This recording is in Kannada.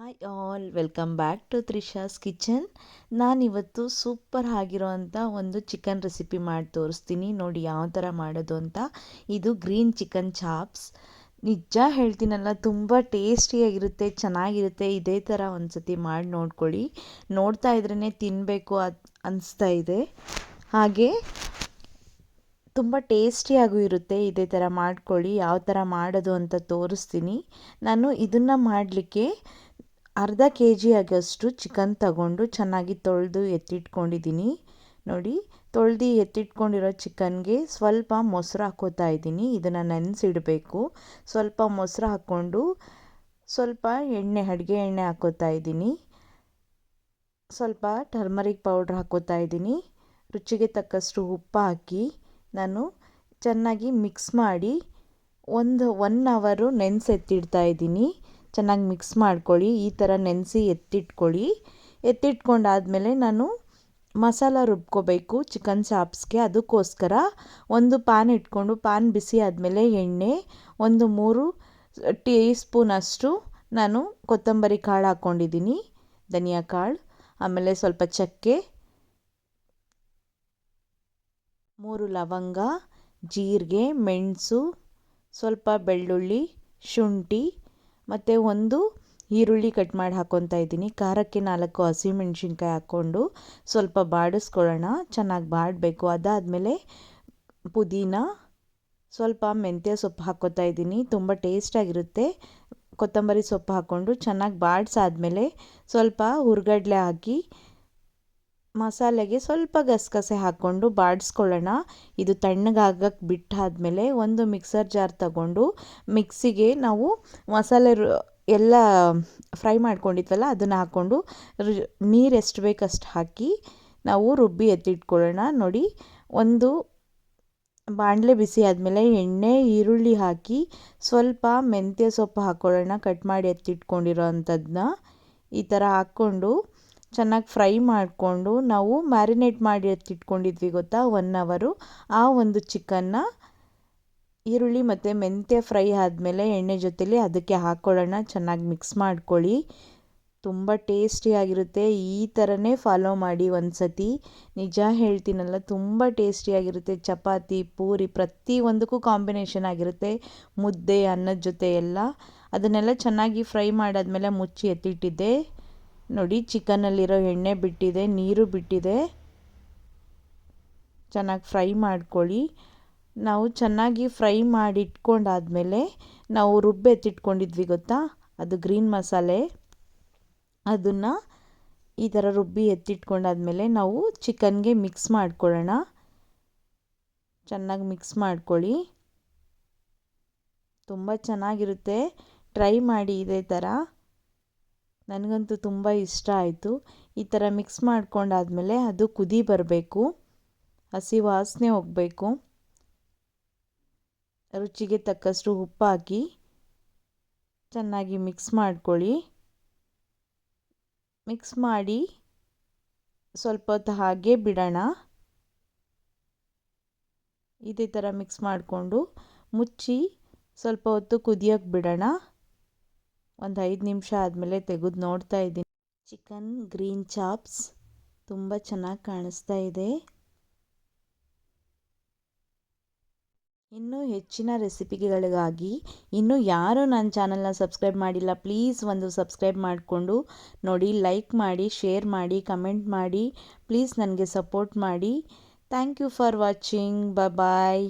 Hi all, welcome back to Trisha's kitchen. ನಾನಿವತ್ತು ಸೂಪರ್ ಆಗಿರೋವಂಥ ಒಂದು ಚಿಕನ್ ರೆಸಿಪಿ ಮಾಡಿ ತೋರಿಸ್ತೀನಿ. ನೋಡಿ ಯಾವ ಥರ ಮಾಡೋದು ಅಂತ. ಇದು ಗ್ರೀನ್ ಚಿಕನ್ ಚಾಪ್ಸ್. ನಿಜ ಹೇಳ್ತೀನಲ್ಲ, ತುಂಬ ಟೇಸ್ಟಿಯಾಗಿರುತ್ತೆ, ಚೆನ್ನಾಗಿರುತ್ತೆ. ಇದೇ ಥರ ಒಂದು ಸತಿ ಮಾಡಿ ನೋಡ್ಕೊಳ್ಳಿ. ನೋಡ್ತಾ ಇದ್ರೇ ತಿನ್ನಬೇಕು ಅನಿಸ್ತಾ ಇದೆ. ಹಾಗೆ ತುಂಬ ಟೇಸ್ಟಿಯಾಗೂ ಇರುತ್ತೆ. ಇದೇ ಥರ ಮಾಡ್ಕೊಳ್ಳಿ. ಯಾವ ಥರ ಮಾಡೋದು ಅಂತ ತೋರಿಸ್ತೀನಿ. ನಾನು ಇದನ್ನು ಮಾಡಲಿಕ್ಕೆ ಅರ್ಧ ಕೆ.ಜಿ ಆಗಷ್ಟು ಚಿಕನ್ ತಗೊಂಡು ಚೆನ್ನಾಗಿ ತೊಳೆದು ಎತ್ತಿಟ್ಕೊಂಡಿದ್ದೀನಿ. ನೋಡಿ, ತೊಳೆದು ಎತ್ತಿಟ್ಕೊಂಡಿರೋ ಚಿಕನ್ಗೆ ಸ್ವಲ್ಪ ಮೊಸರು ಹಾಕ್ಕೋತಾ ಇದ್ದೀನಿ. ಇದನ್ನು ನೆನೆಸಿಡಬೇಕು. ಸ್ವಲ್ಪ ಮೊಸರು ಹಾಕ್ಕೊಂಡು ಸ್ವಲ್ಪ ಅಡುಗೆ ಎಣ್ಣೆ ಹಾಕ್ಕೋತಾ ಇದ್ದೀನಿ. ಸ್ವಲ್ಪ ಟರ್ಮರಿಕ್ ಪೌಡ್ರ್ ಹಾಕ್ಕೋತಾ ಇದ್ದೀನಿ. ರುಚಿಗೆ ತಕ್ಕಷ್ಟು ಉಪ್ಪು ಹಾಕಿ ನಾನು ಚೆನ್ನಾಗಿ ಮಿಕ್ಸ್ ಮಾಡಿ ಒನ್ ಅವರು ನೆನೆಸೆತ್ತಿಡ್ತಾ ಇದ್ದೀನಿ. ಚೆನ್ನಾಗಿ ಮಿಕ್ಸ್ ಮಾಡ್ಕೊಳ್ಳಿ. ಈ ಥರ ನೆನೆಸಿ ಎತ್ತಿಟ್ಕೊಂಡಾದಮೇಲೆ ನಾನು ಮಸಾಲ ರುಬ್ಕೋಬೇಕು ಚಿಕನ್ ಚಾಪ್ಸ್ಗೆ. ಅದಕ್ಕೋಸ್ಕರ ಒಂದು ಪ್ಯಾನ್ ಇಟ್ಕೊಂಡು ಪ್ಯಾನ್ ಬಿಸಿ ಆದಮೇಲೆ ಎಣ್ಣೆ, 3 ಟೀ ಸ್ಪೂನಷ್ಟು ನಾನು ಕೊತ್ತಂಬರಿ ಕಾಳು ಹಾಕ್ಕೊಂಡಿದ್ದೀನಿ, ಧನಿಯಾ ಕಾಳು, ಆಮೇಲೆ ಸ್ವಲ್ಪ ಚಕ್ಕೆ, 3 ಲವಂಗ, ಜೀರಿಗೆ, ಮೆಣಸು, ಸ್ವಲ್ಪ ಬೆಳ್ಳುಳ್ಳಿ, ಶುಂಠಿ ಮತ್ತು 1 ಈರುಳ್ಳಿ ಕಟ್ ಮಾಡಿ ಹಾಕ್ಕೊತಾ ಇದ್ದೀನಿ. ಖಾರಕ್ಕೆ 4 ಹಸಿಮೆಣ್ಸಿನ್ಕಾಯಿ ಹಾಕ್ಕೊಂಡು ಸ್ವಲ್ಪ ಬಾಡಿಸ್ಕೊಳ್ಳೋಣ. ಚೆನ್ನಾಗಿ ಬಾಡಬೇಕು. ಅದಾದಮೇಲೆ ಪುದೀನ, ಸ್ವಲ್ಪ ಮೆಂತ್ಯ ಸೊಪ್ಪು ಹಾಕ್ಕೊತಾ ಇದ್ದೀನಿ. ತುಂಬ ಟೇಸ್ಟಾಗಿರುತ್ತೆ. ಕೊತ್ತಂಬರಿ ಸೊಪ್ಪು ಹಾಕ್ಕೊಂಡು ಚೆನ್ನಾಗಿ ಬಾಡಿಸಾದ್ಮೇಲೆ ಸ್ವಲ್ಪ ಹುರ್ಗಡ್ಲೆ ಹಾಕಿ ಮಸಾಲೆಗೆ ಸ್ವಲ್ಪ ಗಸಗಸೆ ಹಾಕ್ಕೊಂಡು ಬಾಡಿಸ್ಕೊಳ್ಳೋಣ. ಇದು ತಣ್ಣಗಾಗಕ್ಕೆ ಬಿಟ್ಟಾದಮೇಲೆ ಒಂದು ಮಿಕ್ಸರ್ ಜಾರ್ ತಗೊಂಡು ಮಿಕ್ಸಿಗೆ ನಾವು ಮಸಾಲೆ ಎಲ್ಲ ಫ್ರೈ ಮಾಡ್ಕೊಂಡಿದ್ವಲ್ಲ ಅದನ್ನು ಹಾಕ್ಕೊಂಡು ನೀರು ಎಷ್ಟು ಬೇಕಷ್ಟು ಹಾಕಿ ನಾವು ರುಬ್ಬಿ ಎತ್ತಿಟ್ಕೊಳ್ಳೋಣ. ನೋಡಿ, ಒಂದು ಬಾಣಲೆ ಬಿಸಿ ಆದಮೇಲೆ ಎಣ್ಣೆ, ಈರುಳ್ಳಿ ಹಾಕಿ ಸ್ವಲ್ಪ ಮೆಂತ್ಯ ಸೊಪ್ಪು ಹಾಕ್ಕೊಳ್ಳೋಣ. ಕಟ್ ಮಾಡಿ ಎತ್ತಿಟ್ಕೊಂಡಿರೋ ಅಂಥದ್ದನ್ನ ಈ ಥರ ಹಾಕ್ಕೊಂಡು ಚೆನ್ನಾಗಿ ಫ್ರೈ ಮಾಡಿಕೊಂಡು ನಾವು ಮ್ಯಾರಿನೇಟ್ ಮಾಡಿ ಎತ್ತಿಟ್ಕೊಂಡಿದ್ವಿ ಗೊತ್ತಾ, 1 ಅವರು. ಆ ಒಂದು ಚಿಕನ್ನ ಈರುಳ್ಳಿ ಮತ್ತು ಮೆಂತ್ಯ ಫ್ರೈ ಆದಮೇಲೆ ಎಣ್ಣೆ ಜೊತೆಲಿ ಅದಕ್ಕೆ ಹಾಕ್ಕೊಳ್ಳೋಣ. ಚೆನ್ನಾಗಿ ಮಿಕ್ಸ್ ಮಾಡ್ಕೊಳ್ಳಿ. ತುಂಬ ಟೇಸ್ಟಿಯಾಗಿರುತ್ತೆ. ಈ ಥರನೇ ಫಾಲೋ ಮಾಡಿ ಒಂದು ಸತಿ. ನಿಜ ಹೇಳ್ತೀನಲ್ಲ, ತುಂಬ ಟೇಸ್ಟಿಯಾಗಿರುತ್ತೆ. ಚಪಾತಿ, ಪೂರಿ ಪ್ರತಿಯೊಂದಕ್ಕೂ ಕಾಂಬಿನೇಷನ್ ಆಗಿರುತ್ತೆ. ಮುದ್ದೆ, ಅನ್ನದ ಜೊತೆ ಎಲ್ಲ. ಅದನ್ನೆಲ್ಲ ಚೆನ್ನಾಗಿ ಫ್ರೈ ಮಾಡಾದ್ಮೇಲೆ ಮುಚ್ಚಿ ಎತ್ತಿಟ್ಟಿದ್ದೆ. ನೋಡಿ, ಚಿಕನ್ನಲ್ಲಿರೋ ಎಣ್ಣೆ ಬಿಟ್ಟಿದೆ, ನೀರು ಬಿಟ್ಟಿದೆ. ಚೆನ್ನಾಗಿ ಫ್ರೈ ಮಾಡ್ಕೊಳ್ಳಿ. ನಾವು ಚೆನ್ನಾಗಿ ಫ್ರೈ ಮಾಡಿ ಇಟ್ಕೊಂಡಾದ್ಮೇಲೆ ನಾವು ಎತ್ತಿಟ್ಕೊಂಡಿದ್ವಿ ಗೊತ್ತಾ, ಅದು ಗ್ರೀನ್ ಮಸಾಲೆ, ಅದನ್ನು ಈ ಥರ ರುಬ್ಬಿ ಎತ್ತಿಟ್ಕೊಂಡಾದ್ಮೇಲೆ ನಾವು ಚಿಕನ್ಗೆ ಮಿಕ್ಸ್ ಮಾಡ್ಕೊಳ್ಳೋಣ. ಚೆನ್ನಾಗಿ ಮಿಕ್ಸ್ ಮಾಡ್ಕೊಳ್ಳಿ. ತುಂಬ ಚೆನ್ನಾಗಿರುತ್ತೆ. ಟ್ರೈ ಮಾಡಿ ಇದೇ ಥರ. ನನಗಂತೂ ತುಂಬ ಇಷ್ಟ ಆಯಿತು. ಈ ಥರ ಮಿಕ್ಸ್ ಮಾಡ್ಕೊಂಡಾದ್ಮೇಲೆ ಅದು ಕುದಿ ಬರಬೇಕು, ಹಸಿ ವಾಸನೆ ಹೋಗಬೇಕು. ರುಚಿಗೆ ತಕ್ಕಷ್ಟು ಉಪ್ಪು ಹಾಕಿ ಚೆನ್ನಾಗಿ ಮಿಕ್ಸ್ ಮಾಡ್ಕೊಳ್ಳಿ. ಮಿಕ್ಸ್ ಮಾಡಿ ಸ್ವಲ್ಪ ಹೊತ್ತು ಹಾಗೆ ಬಿಡೋಣ. ಇದೇ ಥರ ಮಿಕ್ಸ್ ಮಾಡಿಕೊಂಡು ಮುಚ್ಚಿ ಸ್ವಲ್ಪ ಹೊತ್ತು ಕುದಿಯೋಕ್ಕೆ ಬಿಡೋಣ. ಒಂದು 5 ನಿಮಿಷ ಆದಮೇಲೆ ತೆಗೆದು ನೋಡ್ತಾ ಇದ್ದೀನಿ. ಚಿಕನ್ ಗ್ರೀನ್ ಚಾಪ್ಸ್ ತುಂಬ ಚೆನ್ನಾಗಿ ಕಾಣಿಸ್ತಾ ಇದೆ. ಇನ್ನೂ ಹೆಚ್ಚಿನ ರೆಸಿಪಿಗಳಿಗಾಗಿ ಇನ್ನೂ ಯಾರು ನನ್ನ ಚಾನಲ್ನ ಸಬ್ಸ್ಕ್ರೈಬ್ ಮಾಡಿಲ್ಲ, ಪ್ಲೀಸ್ ಒಂದು ಸಬ್ಸ್ಕ್ರೈಬ್ ಮಾಡಿಕೊಂಡು ನೋಡಿ. ಲೈಕ್ ಮಾಡಿ, ಶೇರ್ ಮಾಡಿ, ಕಮೆಂಟ್ ಮಾಡಿ. ಪ್ಲೀಸ್ ನನಗೆ ಸಪೋರ್ಟ್ ಮಾಡಿ. Thank you for watching. Bye.